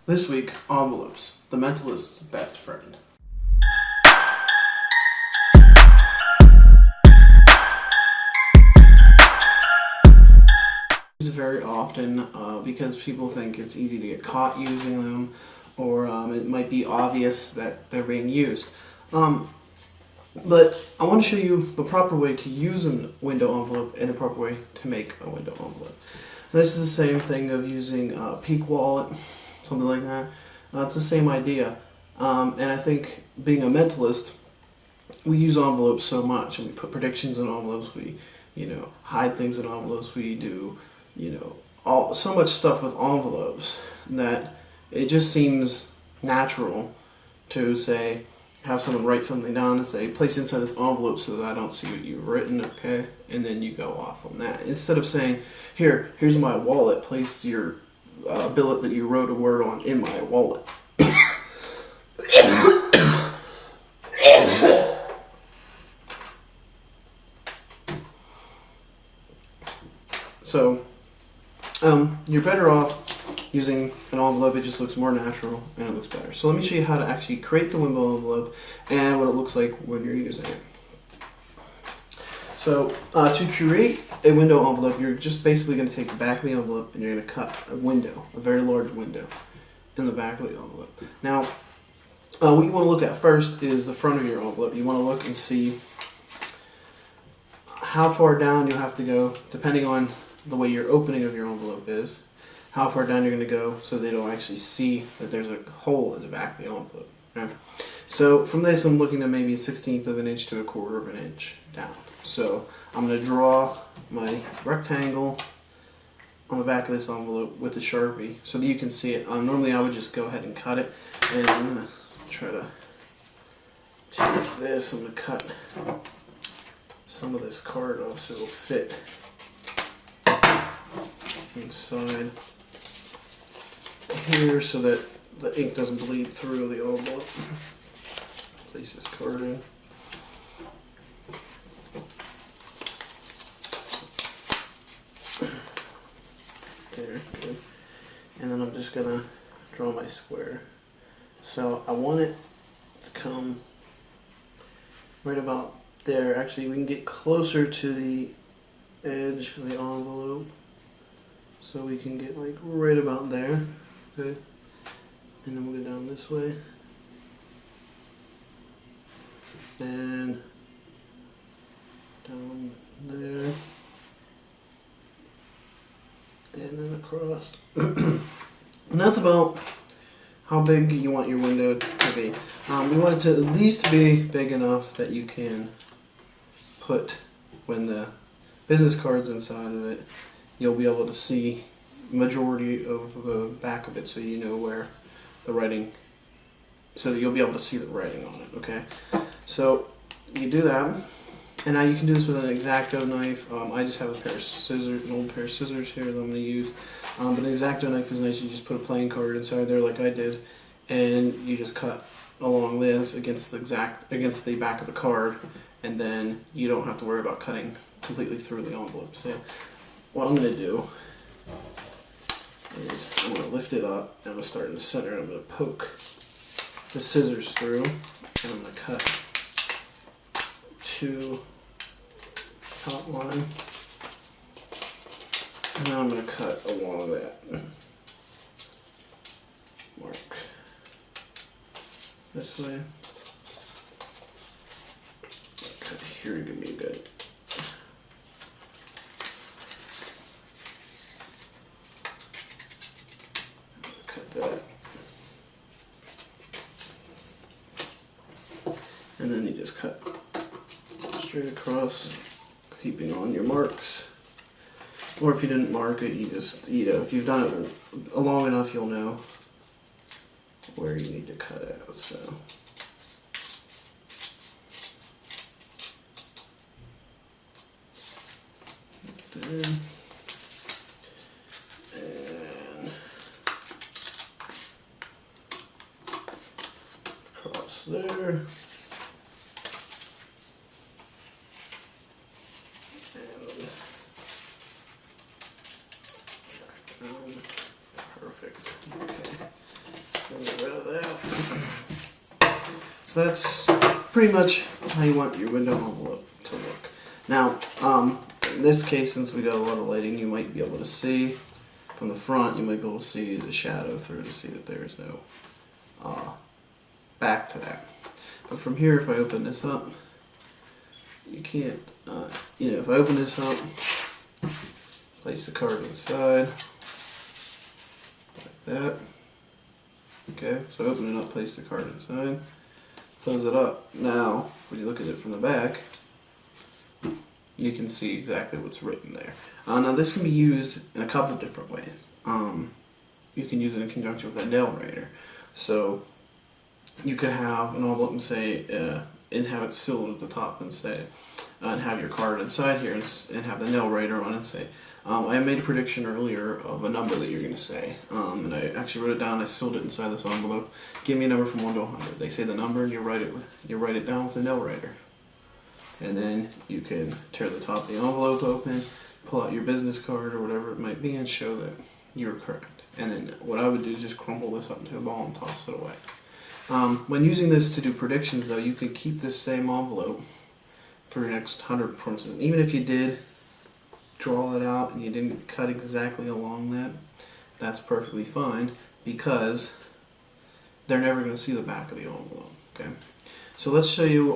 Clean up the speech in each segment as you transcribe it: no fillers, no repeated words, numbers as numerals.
This week, envelopes, the mentalist's best friend. Used very often because people think it's easy to get caught using them, or it might be obvious that they're being used. But I want to show you the proper way to use a window envelope and the proper way to make a window envelope. This is the same thing of using a peak wallet, something like that. It's the same idea. And I think being a mentalist, we use envelopes so much, and we put predictions in envelopes, we hide things in envelopes, we do so much stuff with envelopes that it just seems natural to say, have someone write something down and say, place it inside this envelope so that I don't see what you've written, okay? And then you go off on that. Instead of saying, here's my wallet, place your billet that you wrote a word on in my wallet. So, you're better off using an envelope. It just looks more natural and it looks better. So let me show you how to actually create the window envelope and what it looks like when you're using it. So to create a window envelope, you're just basically going to take the back of the envelope and you're going to cut a window, a very large window in the back of the envelope. Now, what you want to look at first is the front of your envelope. You want to look and see how far down you have to go, depending on the way your opening of your envelope is, how far down you're going to go so they don't actually see that there's a hole in the back of the envelope. Okay? So from this, I'm looking at maybe 1/16 of an inch to 1/4 of an inch down. So I'm going to draw my rectangle on the back of this envelope with the Sharpie so that you can see it. Normally I would just go ahead and cut it, and I'm going to try to take this. I'm going to cut some of this card off so it'll fit inside here so that the ink doesn't bleed through the envelope. Place this card in. There, good. And then I'm just gonna draw my square. So I want it to come right about there. Actually, we can get closer to the edge of the envelope, so we can get like right about there. Okay, and then we'll go down this way and down there and then across. And that's about how big you want your window to be. We want it to at least be big enough that you can put, when the business card's inside of it, you'll be able to see majority of the back of it, so you know where the writing, so that you'll be able to see the writing on it. Okay, so you do that, and now you can do this with an X-Acto knife. I just have a pair of scissors, an old pair of scissors here that I'm going to use, but an X-Acto knife is nice. You just put a playing card inside there like I did, and you just cut along this against the back of the card, and then you don't have to worry about cutting completely through the envelope. So what I'm going to do is I'm going to lift it up, and I'm going to start in the center, and I'm going to poke the scissors through, and I'm going to cut to top line, and then I'm going to cut along that mark this way. Cut here to give me a good. Cut that. And then you just cut straight across, keeping on your marks. Or if you didn't mark it, you just, if you've done it long enough, you'll know where you need to cut out. So there. And across there. Perfect. Okay. Get rid of that. So that's pretty much how you want your window envelope to look. Now, in this case, since we got a lot of lighting, you might be able to see from the front, you might be able to see the shadow through to see that there is no back to that. But from here, if I open this up, you can't, if I open this up, place the card inside, like that. Okay, so open it up, place the card inside, close it up. Now, when you look at it from the back, you can see exactly what's written there. Now this can be used in a couple of different ways. You can use it in conjunction with a nail writer. So you could have an envelope and say, and have it sealed at the top and say, and have your card inside here and have the nail writer on it and say, I made a prediction earlier of a number that you're going to say, and I actually wrote it down. I sealed it inside this envelope. Give me a number from 1 to 100. They say the number, and you write it down with the nail writer. And then you can tear the top of the envelope open, pull out your business card or whatever it might be, and show that you're correct. And then what I would do is just crumble this up into a ball and toss it away. When using this to do predictions, though, you can keep this same envelope for your next 100 promises. Even if you did draw it out and you didn't cut exactly along that, that's perfectly fine, because they're never going to see the back of the envelope. Okay. So let's show you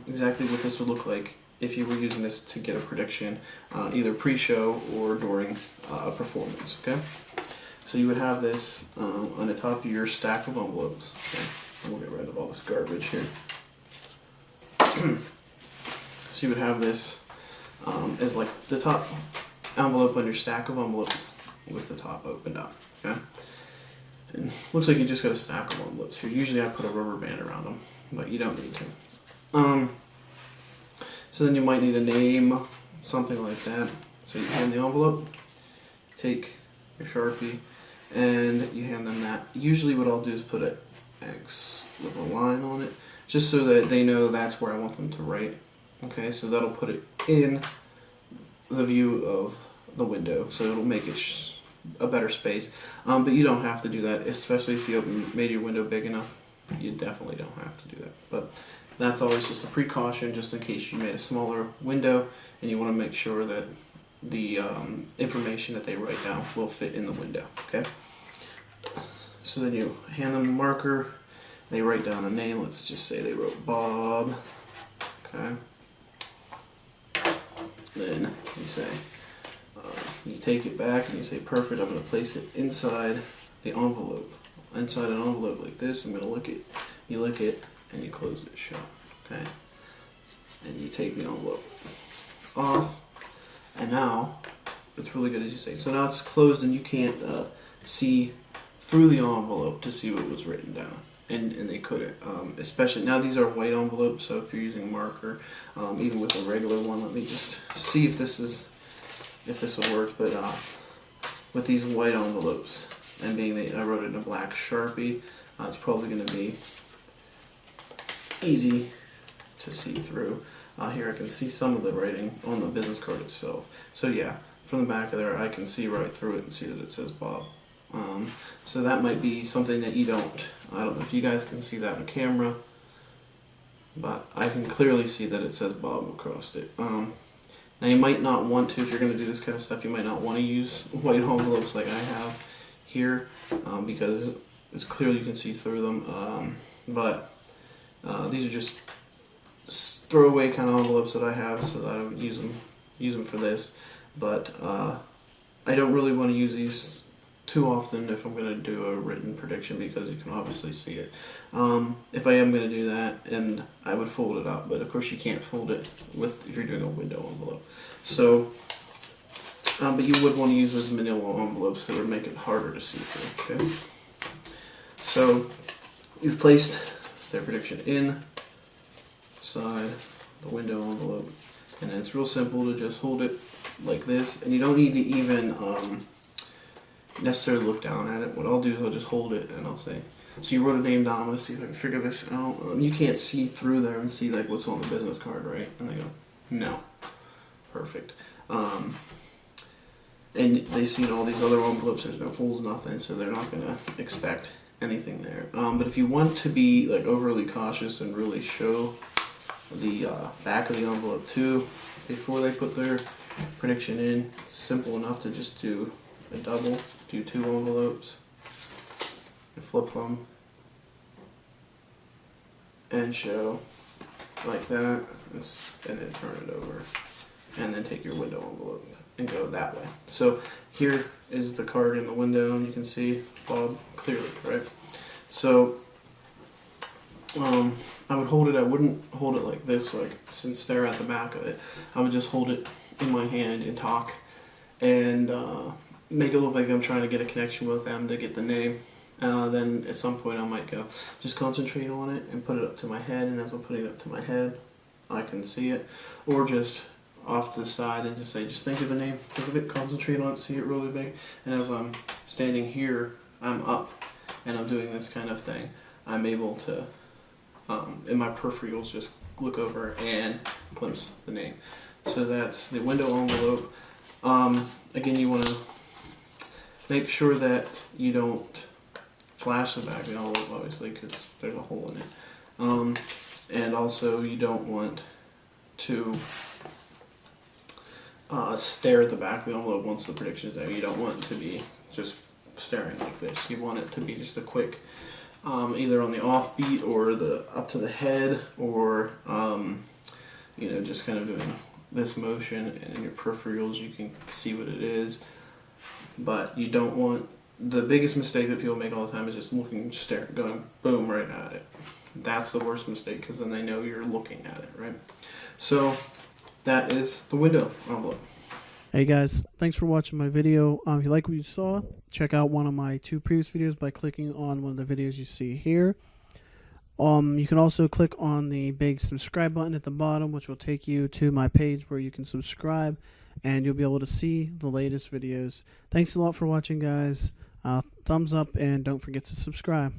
exactly what this would look like if you were using this to get a prediction, either pre-show or during a performance. Okay, so you would have this on the top of your stack of envelopes. Okay? We'll get rid of all this garbage here. So you would have this as like the top envelope on your stack of envelopes with the top opened up. Okay, and looks like you just got a stack of envelopes here. Usually I put a rubber band around them, but you don't need to. So then you might need a name, something like that. So you hand the envelope, take your Sharpie, and you hand them that. Usually what I'll do is put an X with a line on it, just so that they know that's where I want them to write. Okay, so that'll put it in the view of the window, so it'll make it a better space. But you don't have to do that, especially if you made your window big enough. You definitely don't have to do that. But that's always just a precaution, just in case you made a smaller window and you want to make sure that the information that they write down will fit in the window. Okay. So then you hand them a marker. They write down a name. Let's just say they wrote Bob. Okay. Then you say, you take it back and you say, perfect, I'm going to place it inside the envelope. Inside an envelope like this, I'm going to lick it. You lick it and you close it shut. Okay? And you take the envelope off. And now, it's really good as you say. So now it's closed and you can't see through the envelope to see what was written down. And they couldn't. Especially, now these are white envelopes, so if you're using a marker, even with a regular one, let me just see if this will work. But with these white envelopes, and being that I wrote it in a black Sharpie, it's probably going to be easy to see through. Here I can see some of the writing on the business card itself. So yeah, from the back of there I can see right through it and see that it says Bob. So that might be something that you don't. I don't know if you guys can see that on camera, but I can clearly see that it says Bob across it. Now you might not want to, if you're going to do this kind of stuff, you might not want to use white envelopes like I have here, because it's clearly you can see through them. But these are just throwaway kind of envelopes that I have, so that I would use them for this. But I don't really want to use these too often if I'm going to do a written prediction, because you can obviously see it. If I am going to do that, and I would fold it up, but of course you can't fold it if you're doing a window envelope. So, but you would want to use those manila envelopes that would make it harder to see through. Okay. So you've placed their prediction inside the window envelope, and then it's real simple to just hold it like this, and you don't need to even necessarily look down at it. What I'll do is I'll just hold it and I'll say, so you wrote a name down, I'm going to see if I can figure this out. You can't see through there and see like what's on the business card, right? And they go, no. Perfect. And they see all these other envelopes, there's no holes, nothing, so they're not going to expect anything there. But if you want to be like overly cautious and really show the back of the envelope too before they put their prediction in, it's simple enough to just do a double, do 2 envelopes, and flip them, and show like that, and then turn it over, and then take your window envelope and go that way. So here is the card in the window, and you can see Bob clearly, right? So I would hold it, I wouldn't hold it like this, like since they're at the back of it. I would just hold it in my hand and talk, and make it look like I'm trying to get a connection with them to get the name. Then at some point I might go, just concentrate on it and put it up to my head, and as I'm putting it up to my head, I can see it. Or just off to the side and just say, just think of the name, think of it, concentrate on it, see it really big. And as I'm standing here, I'm up and I'm doing this kind of thing. I'm able to, in my peripherals, just look over and glimpse the name. So that's the window envelope. Again, you want to make sure that you don't flash the back of the envelope, obviously, because there's a hole in it. And also, you don't want to stare at the back of the envelope once the prediction is there. You don't want it to be just staring like this. You want it to be just a quick, either on the offbeat or the up to the head, or you know, just kind of doing this motion, and in your peripherals you can see what it is. But you don't want, the biggest mistake that people make all the time is just looking, staring, going boom right at it. That's the worst mistake, because then they know you're looking at it, right? So that is the window envelope. Hey guys, thanks for watching my video. If you like what you saw, check out one of my 2 previous videos by clicking on one of the videos you see here. You can also click on the big subscribe button at the bottom, which will take you to my page where you can subscribe, and you'll be able to see the latest videos. Thanks a lot for watching, guys. Thumbs up, and don't forget to subscribe.